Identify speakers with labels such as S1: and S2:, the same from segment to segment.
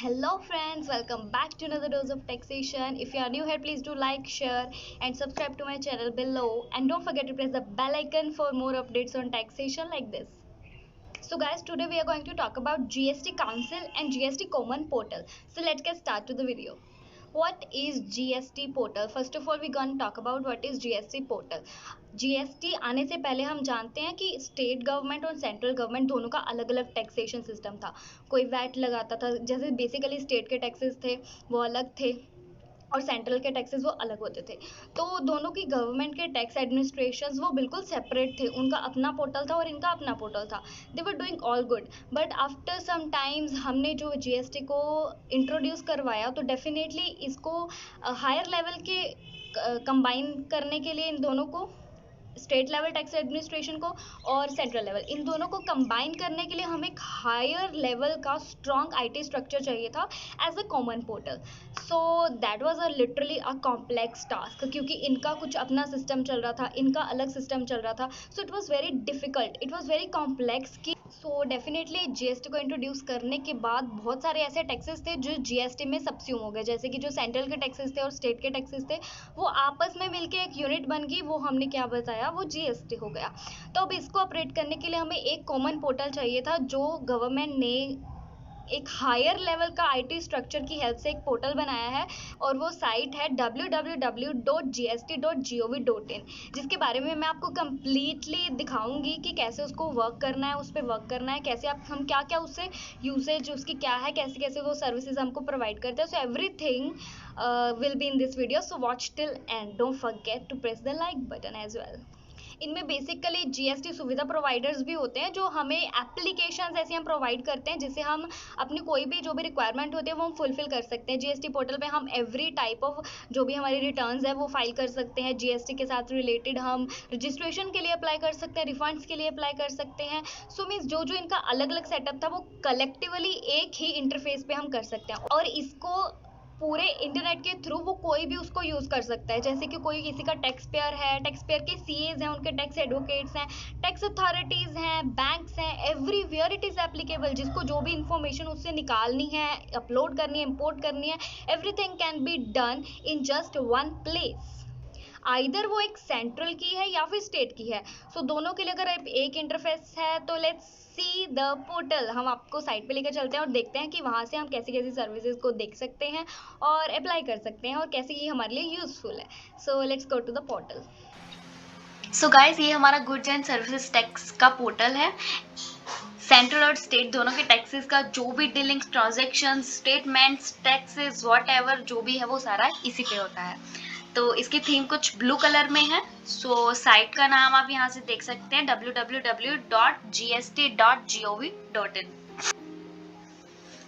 S1: Hello friends, welcome back to another dose of taxation. If you are new here, please do like, share and subscribe to my channel below, and don't forget to press the bell icon for more updates on taxation like this. So guys, today we are going to talk about GST Council and GST Common Portal. So let's get started to the video. What is GST portal? First of all, we're going to talk about what is GST portal. GST आने से पहले हम जानते हैं कि state government और central government दोनों का अलग अलग टैक्सेशन सिस्टम था. कोई वैट लगाता था, जैसे बेसिकली स्टेट के टैक्सेस थे वो अलग थे और सेंट्रल के टैक्सेस वो अलग होते थे. तो दोनों की गवर्नमेंट के टैक्स एडमिनिस्ट्रेशन वो बिल्कुल सेपरेट थे. उनका अपना पोर्टल था और इनका अपना पोर्टल था. They were doing all good, but after some times हमने जो जीएसटी को इंट्रोड्यूस करवाया तो डेफिनेटली इसको हायर लेवल के कंबाइन करने के लिए इन दोनों को, स्टेट लेवल टैक्स एडमिनिस्ट्रेशन को और सेंट्रल लेवल, इन दोनों को कंबाइन करने के लिए हमें एक हायर लेवल का स्ट्रॉन्ग आईटी स्ट्रक्चर चाहिए था as a common portal. So that was a literally a complex task, क्योंकि इनका कुछ अपना सिस्टम चल रहा था, इनका अलग सिस्टम चल रहा था. So it was very difficult, it was very complex की. सो डेफिनेटली जीएसटी को इंट्रोड्यूस करने के बाद बहुत सारे ऐसे टैक्सेस थे जो जीएसटी में सबस्यूम हो गए, जैसे कि जो सेंट्रल के टैक्सेस थे और स्टेट के टैक्सेस थे वो आपस में मिलके एक यूनिट बन गई. वो हमने क्या बताया, वो जीएसटी हो गया. तो अब इसको ऑपरेट करने के लिए हमें एक कॉमन पोर्टल चाहिए था जो गवर्नमेंट ने एक हायर लेवल का आईटी स्ट्रक्चर की हेल्प से एक पोर्टल बनाया है और वो साइट है www.gst.gov.in, जिसके बारे में मैं आपको कम्प्लीटली दिखाऊंगी कि कैसे उसको वर्क करना है, उस पर वर्क करना है, कैसे आप हम क्या क्या उससे यूसेज उसकी क्या है, कैसे कैसे वो सर्विसेज हमको प्रोवाइड करते हैं. So everything will be in this video, so watch till end. Don't forget to press the like button as well. इनमें बेसिकली जीएसटी सुविधा प्रोवाइडर्स भी होते हैं जो हमें एप्लीकेशंस ऐसी हम प्रोवाइड करते हैं जिससे हम अपनी कोई भी जो भी रिक्वायरमेंट होती है वो हम फुलफिल कर सकते हैं. जीएसटी पोर्टल पे हम एवरी टाइप ऑफ जो भी हमारी रिटर्न्स है वो फाइल कर सकते हैं. जीएसटी के साथ रिलेटेड हम रजिस्ट्रेशन के लिए अप्लाई कर सकते हैं, रिफंड्स के लिए अप्लाई कर सकते हैं. सो मीन्स जो जो इनका अलग अलग सेटअप था वो कलेक्टिवली एक ही इंटरफेस पे हम कर सकते हैं और इसको पूरे इंटरनेट के थ्रू वो कोई भी उसको यूज़ कर सकता है. जैसे कि कोई किसी का टैक्स पेयर है, टैक्स पेयर के सीएज हैं, उनके टैक्स एडवोकेट्स हैं, टैक्स अथॉरिटीज़ हैं, बैंक्स हैं, एवरीवेयर इट इज़ एप्लीकेबल. जिसको जो भी इंफॉर्मेशन उससे निकालनी है, अपलोड करनी है, इम्पोर्ट करनी है, everything can be done in just one place. Either वो एक सेंट्रल की है या फिर स्टेट की है. सो दोनों के लिए अगर एक इंटरफेस है तो लेट्स सी द पोर्टल. हम आपको साइट पे लेकर चलते हैं और देखते हैं कि वहाँ से हम कैसी कैसी सर्विसेज को देख सकते हैं और अप्लाई कर सकते हैं और कैसे ये हमारे लिए यूजफुल है. So let's go to the portal. So guys, ये हमारा गुड्स एंड सर्विसेज टैक्स का पोर्टल है. सेंट्रल और स्टेट दोनों के टैक्सेस का जो भी dealings, transaction, statements, taxes, whatever जो भी है वो सारा इसी पे होता है. तो इसकी थीम कुछ ब्लू कलर में है. सो साइट का नाम आप यहाँ से देख सकते हैं, www.gst.gov.in.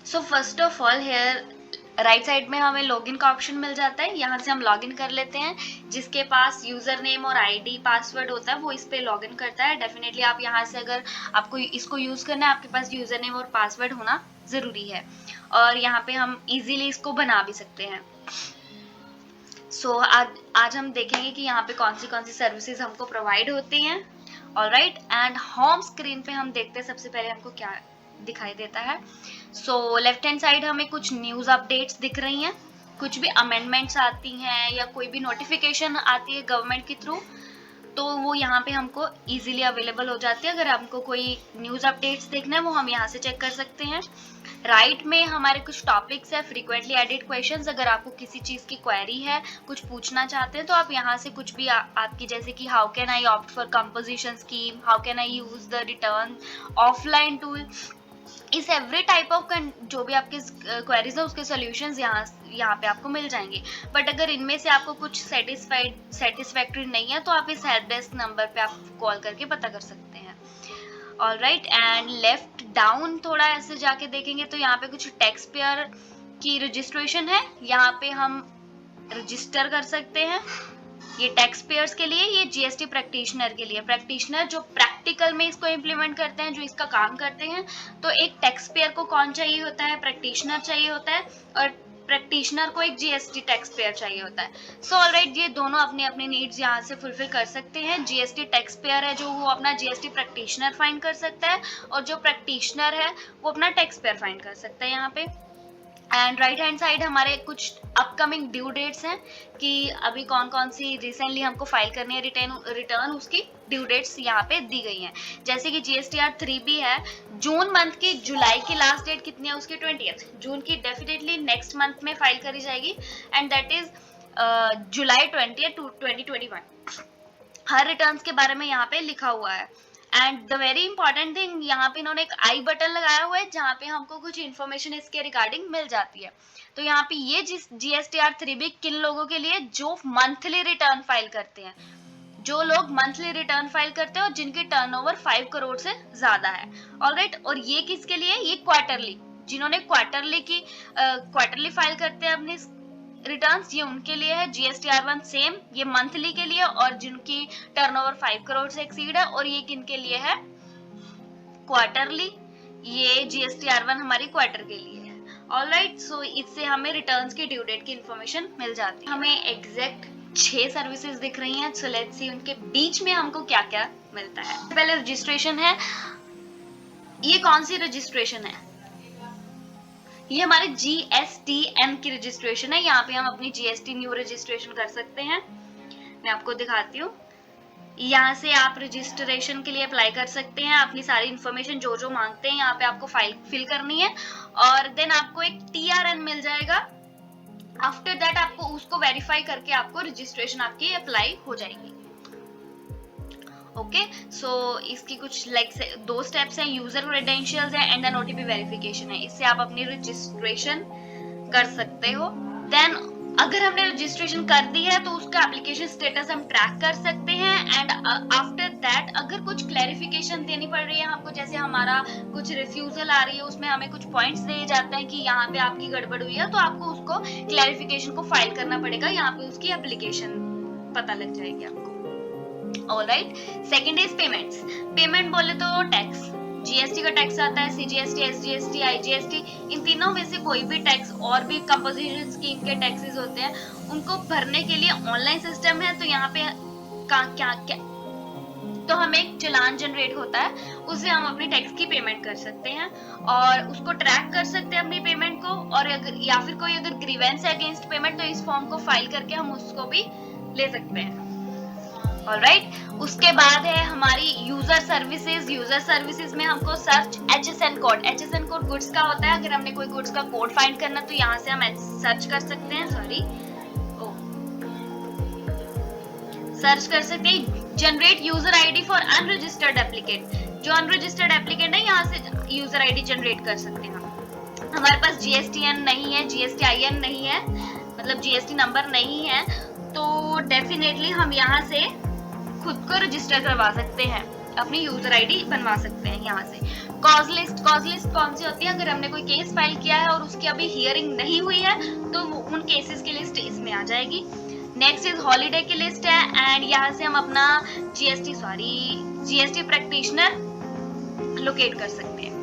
S1: So first of all here right side में हमें लॉगिन का ऑप्शन मिल जाता है. यहाँ से हम लॉगिन कर लेते हैं. जिसके पास यूजर नेम और आईडी पासवर्ड होता है वो इस पे लॉगिन करता है. डेफिनेटली आप यहाँ से, अगर आपको इसको यूज करना है, आपके पास यूजर नेम और पासवर्ड होना जरूरी है और यहाँ पे हम इजीली इसको बना भी सकते हैं. सो आज हम देखेंगे कि यहाँ पे कौन सी सर्विसेज हमको प्रोवाइड होती हैं. ऑलराइट, एंड होम स्क्रीन पे हम देखते हैं सबसे पहले हमको क्या दिखाई देता है. सो लेफ्ट हैंड साइड हमें कुछ न्यूज अपडेट्स दिख रही हैं, कुछ भी अमेंडमेंट्स आती हैं या कोई भी नोटिफिकेशन आती है गवर्नमेंट के थ्रू तो वो यहाँ पे हमको इजीली अवेलेबल हो जाती है. अगर हमको कोई न्यूज़ अपडेट्स देखना है वो हम यहाँ से चेक कर सकते हैं. राइट में हमारे कुछ टॉपिक्स है, फ्रीक्वेंटली एडिड क्वेश्चंस. अगर आपको किसी चीज़ की क्वेरी है, कुछ पूछना चाहते हैं तो आप यहाँ से कुछ भी आपकी, जैसे कि how can I opt for composition scheme, how can I use the return offline tool, इस एवरी टाइप ऑफ जो भी आपके क्वेरीज है उसके सॉल्यूशंस यहाँ पे आपको मिल जाएंगे. बट अगर इनमें से आपको कुछ सेटिस्फैक्टरी नहीं है तो आप इस हेल्प डेस्क नंबर पे आप कॉल करके पता कर सकते हैं. ऑलराइट, एंड लेफ्ट डाउन थोड़ा ऐसे जाके देखेंगे तो यहाँ पे कुछ टैक्स पेयर की रजिस्ट्रेशन है. यहाँ पे हम रजिस्टर कर सकते हैं. ये टैक्स पेयर्स के लिए, ये जीएसटी प्रैक्टिशनर के लिए. प्रैक्टिशनर जो प्रैक्टिकल में इसको इम्प्लीमेंट करते हैं, जो इसका काम करते हैं. तो एक टैक्स पेयर को कौन चाहिए होता है, प्रैक्टिशनर चाहिए होता है और प्रैक्टिशनर को एक जीएसटी टैक्स पेयर चाहिए होता है. सो ऑलराइट, ये दोनों अपनी अपनी नीड्स यहाँ से फुलफिल कर सकते हैं. जीएसटी टैक्स पेयर है जो वो अपना जीएसटी प्रैक्टिशनर फाइंड कर सकता है और जो प्रैक्टिशनर है वो अपना टैक्स पेयर फाइंड कर सकता है यहाँ पे. एंड राइट हैंड साइड हमारे कुछ अपकमिंग ड्यू डेट्स हैं कि अभी कौन कौन सी रिसेंटली हमको फाइल करनी है रिटर्न उसकी ड्यू डेट्स यहाँ पे दी गई हैं। जैसे कि GSTR 3B है, जून मंथ की, जुलाई की लास्ट डेट कितनी है उसकी 20th, जून की डेफिनेटली नेक्स्ट मंथ में फाइल करी जाएगी and that is July 20th 2021। Her returns के बारे में यहाँ पे लिखा हुआ है and the very important thing, यहाँ पे इन्होंने एक आई बटन लगाया हुआ है जहाँ पे हमको कुछ इन्फॉर्मेशन इसके रिगार्डिंग मिल जाती है। तो यहाँ पे ये GSTR 3B किन लोगों के लिए, जो मंथली रिटर्न फाइल करते हैं, जो लोग मंथली रिटर्न फाइल करते हैं और जिनकी टर्नओवर 5 करोड़ से ज्यादा है। ऑलराइट, और ये किसके लिए, ये क्वार्टरली, जिन्होंने क्वार्टरली फाइल करते हैं अपनी रिटर्न्स, ये उनके लिए है। GSTR 1 सेम, ये मंथली के लिए, और जिनकी टर्नओवर 5 करोड़ से एक्सीड है, और ये किनके लिए है, क्वार्टरली, ये GSTR 1 हमारी क्वार्टर के लिए है। ऑलराइट, सो इससे हमें रिटर्न्स की ड्यू डेट की इंफॉर्मेशन मिल जाती है। हमें एग्जैक्ट 6 सर्विसेज दिख रही हैं, सो लेट्स सी उनके बीच में हमको क्या क्या मिलता है। पहले रजिस्ट्रेशन है, ये कौन सी रजिस्ट्रेशन है, ये हमारे GSTN की रजिस्ट्रेशन है। यहाँ पे हम अपनी GST न्यू रजिस्ट्रेशन कर सकते हैं, मैं आपको दिखाती हूँ। यहाँ से आप रजिस्ट्रेशन के लिए अप्लाई कर सकते हैं, अपनी सारी इन्फॉर्मेशन जो जो मांगते हैं यहाँ पे आपको फिल करनी है, और देन आपको एक TRN मिल जाएगा। आफ्टर दैट आपको उसको वेरीफाई करके आपको रजिस्ट्रेशन आपकी अप्लाई हो जाएगी। ओके, सो इसकी कुछ दो स्टेप्स हैं, यूजर क्रेडेंशियल्स है एंड देन OTP वेरिफिकेशन है। इससे आप अपनी रजिस्ट्रेशन कर सकते हो। देन अगर हमने रजिस्ट्रेशन कर दी है तो उसका एप्लीकेशन स्टेटस हम ट्रैक कर सकते हैं एंड आफ्टर दैट अगर कुछ क्लैरिफिकेशन देनी पड़ रही है हमको, जैसे हमारा कुछ रिफ्यूजल आ रही है, उसमें हमें कुछ पॉइंट्स दिए जाते हैं कि यहाँ पे आपकी गड़बड़ हुई है, तो आपको उसको क्लैरिफिकेशन को फाइल करना पड़ेगा, यहाँ पे उसकी एप्लीकेशन पता लग जाएगी आपको। Alright, second is payments. Payment बोले तो टैक्स, GST का टैक्स आता है, CGST, SGST, IGST, इन तीनों में से कोई भी टैक्स और भी कंपोजिशन स्कीम के टैक्सेस होते हैं, उनको भरने के लिए ऑनलाइन सिस्टम है। तो यहाँ पे क्या तो हमें एक चालान जनरेट होता है, उससे हम अपनी टैक्स की पेमेंट कर सकते हैं और उसको ट्रैक कर सकते हैं अपनी पेमेंट को, और या फिर कोई अगर ग्रीवेंस है अगेंस्ट पेमेंट तो इस फॉर्म को फाइल करके हम उसको भी ले सकते हैं। ऑलराइट, उसके बाद है हमारी यूजर सर्विसेज। यूजर सर्विसेज में हमको search HSN code, HSN code goods का होता है। अगर हमने कोई गुड्स का कोड फाइंड करना तो यहाँ से हम सर्च कर सकते हैं, सर्च कर सकते हैं। Generate user ID for unregistered applicant, जो अनरजिस्टर्ड एप्लीकेंट है यहाँ से यूजर आईडी जनरेट कर सकते हैं हम। हमारे पास GSTN नहीं है, GSTIN नहीं है, मतलब GST नंबर नहीं है, तो डेफिनेटली हम यहाँ से खुद को रजिस्टर करवा सकते हैं, अपनी यूजर आईडी बनवा सकते हैं यहाँ से। कॉज लिस्ट कौन सी होती है, अगर हमने कोई केस फाइल किया है और उसकी अभी हियरिंग नहीं हुई है तो उन केसेस की लिस्ट इसमें आ जाएगी। नेक्स्ट इज हॉलीडे की लिस्ट है एंड यहाँ से हम अपना GST प्रैक्टिशनर लोकेट कर सकते हैं।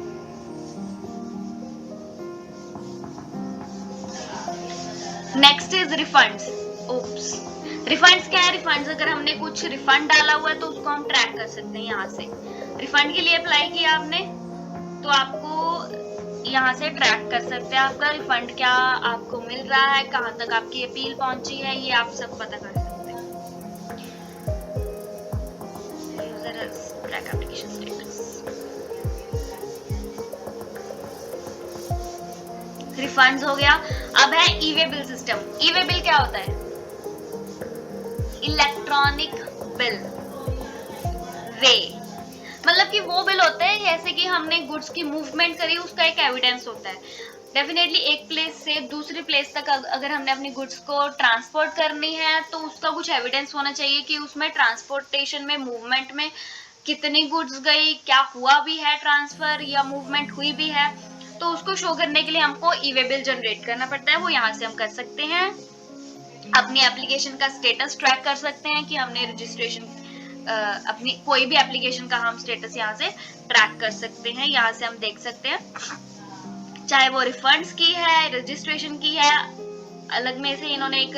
S1: Next is refunds. Oops, refunds क्या है, रिफंड्स अगर हमने कुछ रिफंड डाला हुआ है तो उसको हम ट्रैक कर सकते हैं यहाँ से। रिफंड के लिए अप्लाई किया आपने तो आपको यहाँ से ट्रैक कर सकते हैं आपका रिफंड क्या आपको मिल रहा है, कहाँ तक आपकी अपील पहुंची है, ये आप सब पता कर सकते हैं। ट्रैक एप्लीकेशन स्टेटस, रिफंड्स हो गया। अब है e-way bill system. E-way bill क्या होता है, इलेक्ट्रॉनिक बिल वे, मतलब कि वो बिल होते हैं जैसे कि हमने गुड्स की मूवमेंट करी, उसका एक एविडेंस होता है। डेफिनेटली एक प्लेस से दूसरी प्लेस तक अगर हमने अपनी गुड्स को ट्रांसपोर्ट करनी है तो उसका कुछ एविडेंस होना चाहिए कि उसमें ट्रांसपोर्टेशन में, मूवमेंट में कितनी गुड्स गई, क्या हुआ भी है ट्रांसफर या मूवमेंट हुई भी है, तो उसको शो करने के लिए हमको ई-वे बिल जनरेट करना पड़ता है। वो यहाँ से हम कर सकते हैं। अपनी एप्लीकेशन का स्टेटस ट्रैक कर सकते हैं कि हमने रजिस्ट्रेशन अपनी कोई भी एप्लीकेशन का हम स्टेटस यहाँ से ट्रैक कर सकते हैं। यहाँ से हम देख सकते हैं चाहे वो रिफंड्स की है, रजिस्ट्रेशन की है, अलग में से इन्होंने एक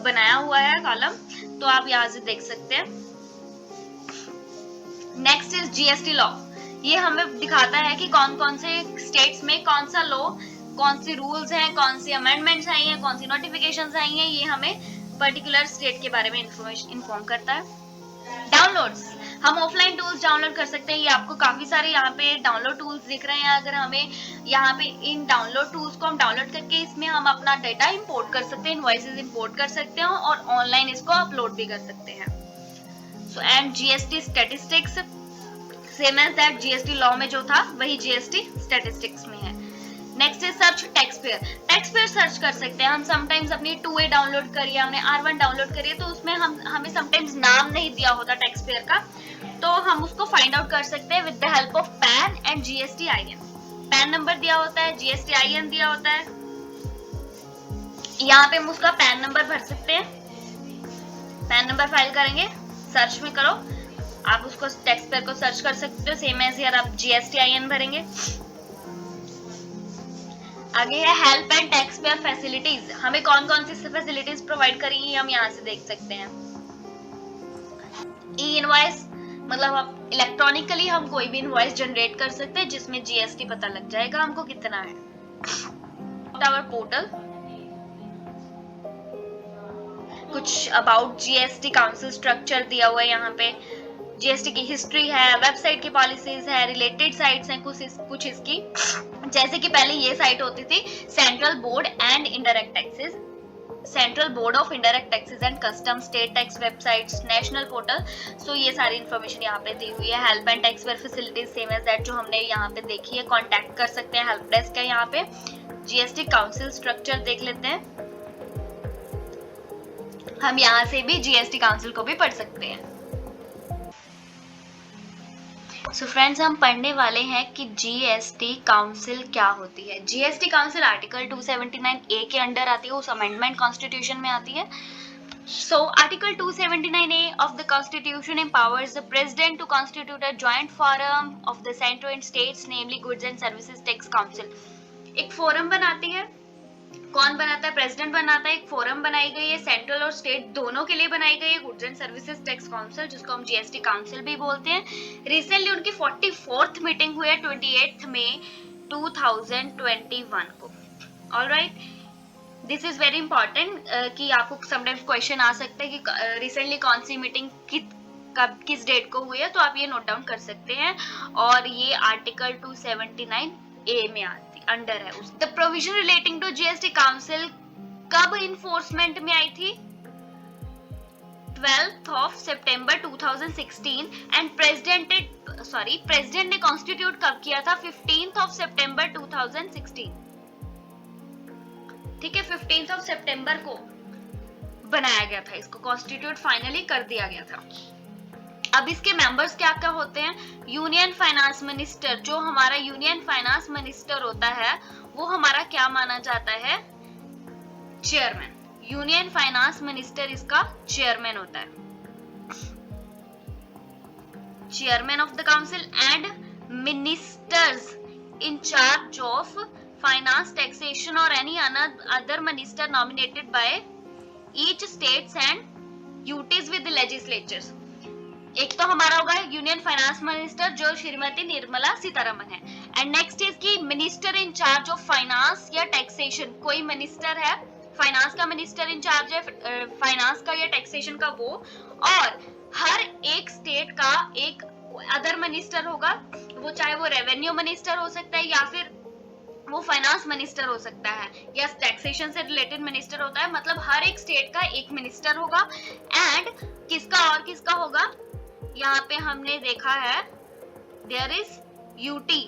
S1: बनाया हुआ है कॉलम, तो आप यहाँ से देख सकते हैं। Next is GST law. ये हमें दिखाता है कि कौन कौन से स्टेट्स में कौन सा लॉ कौन सी रूल्स हैं, कौन सी अमेंडमेंट्स आई हैं, कौन सी नोटिफिकेशंस आई हैं, ये हमें पर्टिकुलर स्टेट के बारे में इन्फॉर्म करता है। डाउनलोड्स, हम ऑफलाइन टूल्स डाउनलोड कर सकते हैं। ये आपको काफी सारे यहाँ पे डाउनलोड टूल्स दिख रहे हैं। अगर हमें यहाँ पे इन डाउनलोड टूल्स को हम डाउनलोड करके इसमें हम अपना डाटा इंपोर्ट कर सकते हैं, इनवॉइसेस इंपोर्ट कर सकते हैं और ऑनलाइन इसको अपलोड भी कर सकते हैं। So and GST statistics, same as that GST law में जो था वही जीएसटी स्टैटिस्टिक्स में है। नेक्स्ट है सर्च टैक्सपेयर। टैक्सपेयर सर्च कर सकते हैं हम। समटाइम्स अपनी 2A डाउनलोड करिए, हमने R1 डाउनलोड करिए, तो उसमें हमें समटाइम्स नाम नहीं दिया होता टैक्सपेयर का, तो हम उसको फाइंड आउट कर सकते हैं with the help of pan and GSTIN। Pan number दिया होता है, GSTIN दिया होता है। यहाँ पे हम उसका पैन नंबर भर सकते हैं। पैन नंबर फाइल करेंगे, सर्च में करो, आप उसको टैक्सपेयर को सर्च कर सकते हो। सेम एज हियर आप GSTIN भरेंगे। आगे है हेल्प एंड टैक्सपेयर फैसिलिटीज। हमें कौन कौन सी फैसिलिटीज प्रोवाइड करेंगी हम यहाँ से देख सकते हैं। ई इनवॉइस, मतलब आप इलेक्ट्रॉनिकली हम कोई भी इनवॉइस जनरेट कर सकते हैं जिसमें जीएसटी पता लग जाएगा हमको कितना है। आवर पोर्टल, कुछ अबाउट जीएसटी काउंसिल स्ट्रक्चर दिया हुआ है यहाँ पे। जीएसटी की हिस्ट्री है, वेबसाइट की पॉलिसीज है, रिलेटेड साइट्स हैं कुछ इसकी, जैसे कि पहले ये साइट होती थी central board and indirect taxes, central board of indirect taxes and custom, state tax websites, national portal. So ये सारी इंफॉर्मेशन यहाँ पे दी हुई है। Help and taxpayer facilities same as that जो हमने यहाँ पे देखी है। कॉन्टैक्ट कर सकते हैं, हेल्प डेस्क है यहाँ पे। जीएसटी काउंसिल स्ट्रक्चर देख लेते हैं, हम यहाँ से भी जीएसटी काउंसिल को भी पढ़ सकते हैं। सो फ्रेंड्स, हम पढ़ने वाले हैं कि जीएसटी काउंसिल क्या होती है। जीएसटी काउंसिल आर्टिकल 279A के अंडर आती है, उस अमेंडमेंट कॉन्स्टिट्यूशन में आती है। So Article 279A of the Constitution empowers the President to constitute a joint forum of the Central and States, namely Goods and Services Tax Council। एक forum बनाती है, कौन बनाता है? प्रेसिडेंट बनाता है। एक फोरम बनाई गई है, सेंट्रल और स्टेट दोनों के लिए बनाई गई है, goods and services tax council, जिसको हम जीएसटी काउंसिल भी बोलते हैं। रिसेंटली उनकी 44th मीटिंग हुई है 28 मई 2021 को। Alright, this is very important कि आपको समटाइम्स क्वेश्चन आ सकता है कि रिसेंटली कौन सी मीटिंग किस डेट को हुई है, तो आप ये नोट डाउन कर सकते हैं। और ये आर्टिकल 279A में अंडर है। The provision relating to GST council कब इन्फोर्समेंट में आई थी? 12th of September 2016 and president ने कॉन्स्टिट्यूट कब किया था? 15th of September 2016। ठीक है, 15th of September को बनाया गया था, इसको कॉन्स्टिट्यूट फाइनली कर दिया गया था। अब इसके मेंबर्स क्या क्या होते हैं? यूनियन फाइनेंस मिनिस्टर, जो हमारा यूनियन फाइनेंस मिनिस्टर होता है वो हमारा क्या माना जाता है? चेयरमैन। यूनियन फाइनेंस मिनिस्टर इसका चेयरमैन होता है, chairman of the council. And ministers in charge of finance, taxation और any other minister nominated by each states and duties with legislatures. एक तो हमारा होगा यूनियन फाइनेंस मिनिस्टर जो श्रीमती निर्मला सीतारमन है। एंड नेक्स्ट इज की minister in charge of finance या taxation, कोई मिनिस्टर है, फाइनेंस का मिनिस्टर इन चार्ज है, फाइनेंस का या टैक्सेशन का वो। और हर एक स्टेट का एक अदर मिनिस्टर होगा, वो चाहे वो रेवेन्यू मिनिस्टर हो सकता है या फिर वो फाइनेंस मिनिस्टर हो सकता है या टैक्सेशन से रिलेटेड मिनिस्टर होता है। मतलब हर एक स्टेट का एक मिनिस्टर होगा। एंड किसका और किसका होगा? यहाँ पे हमने देखा है there is UT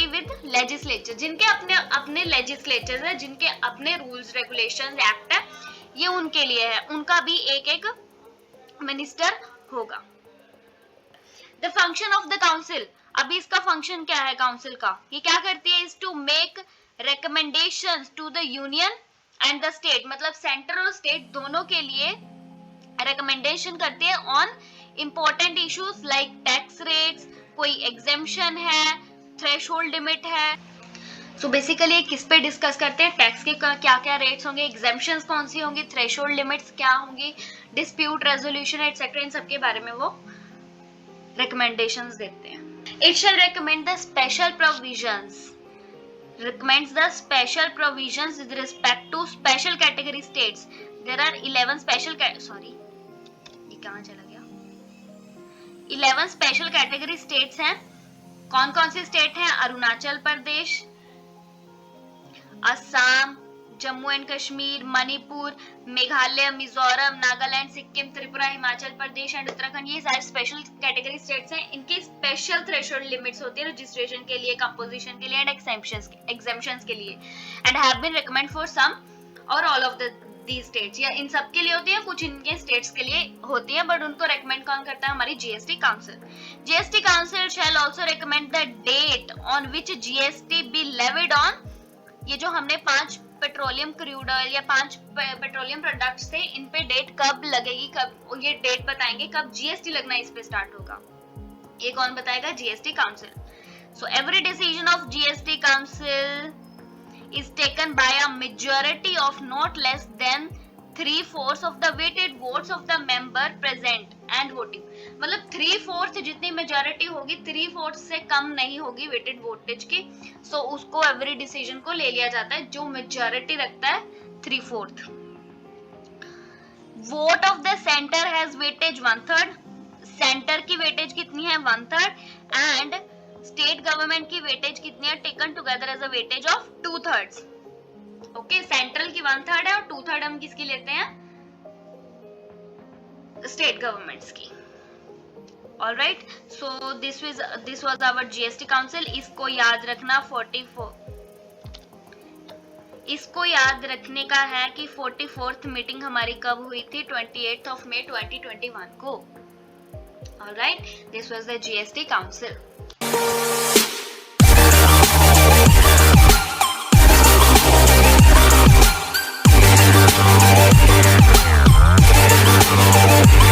S1: with legislature, जिनके अपने लेजिस्लेचर है, जिनके अपने रूल्स रेगुलेशंस एक्ट है, ये उनके लिए है, उनका भी एक एक मिनिस्टर होगा। The function of the council, अभी इसका फंक्शन क्या है काउंसिल का? ये क्या करती है? Is to make recommendations to the union and the state, मतलब सेंटर और स्टेट दोनों के लिए रिकमेंडेशन करती है on important issues like tax rates, कोई एग्जेम्पशन है, थ्रेशोल्ड लिमिट है। सो बेसिकली किस पे डिस्कस करते हैं? टैक्स के क्या क्या रेट्स होंगे, एग्जेम्पशंस कौन सी होंगी, थ्रेशोल्ड लिमिट्स क्या होंगी, डिस्प्यूट रेजोल्यूशन एटसेट्रा, इन सब के बारे में वो रिकमेंडेशंस देते हैं। It shall recommend the special provisions. Recommends the special provisions with respect to special category states. There are 11 special sorry, ये कहाँ चला गया? 11 special category states हैं. कौन कौन से स्टेट हैं? Arunachal Pradesh, Assam, Jammu and Kashmir, Manipur, Meghalaya, Mizoram, Nagaland, Sikkim, Tripura, Himachal Pradesh and Uttarakhand. ये सारे स्पेशल कैटेगरी स्टेट्स हैं. इनके स्पेशल थ्रेशोल्ड लिमिट्स होती है रजिस्ट्रेशन के लिए, कंपोजिशन के लिए एंड एग्जेम्पशंस के लिए. And have been recommend for some और ऑल ऑफ दी स्टेट्स. या इन सब के लिए होती है, कुछ इनके स्टेट्स के लिए होती है, बट उनको रेकमेंड कौन करता है? हमारी GST council. GST council shall also recommend the date on which GST be levied on. ये जो हमने 5 पेट्रोलियम क्रूड ऑयल या 5 पेट्रोलियम प्रोडक्ट्स थे, इन पे डेट कब लगेगी, कब ये डेट बताएंगे कब जीएसटी लगना इस पे स्टार्ट होगा. ये कौन बताएगा? GST council. So every decision of GST council is taken by a majority of not less than 3/4 of the weighted votes of the member present and voting. मतलब 3/4 जितनी मेजोरिटी होगी 3/4 से कम नहीं होगी वेटेड वोटेज की. सो उसको एवरी डिसीजन को ले लिया जाता है जो मेजोरिटी रखता है 3/4. Vote of the centre has weightage 1/3. Centre की वेटेज कितनी है? 1/3. एंड स्टेट गवर्नमेंट की वेटेज कितनी है? Taken together as a weightage of 2/3. Okay, central की 1/3 है और 2/3 हम किसकी लेते हैं? स्टेट गवर्नमेंट्स की. Alright, so this was our GST council. इसको याद रखना 44. इसको याद रखने का है कि 44th मीटिंग हमारी कब हुई थी? 28 May 2021 को. Alright, this was the GST council.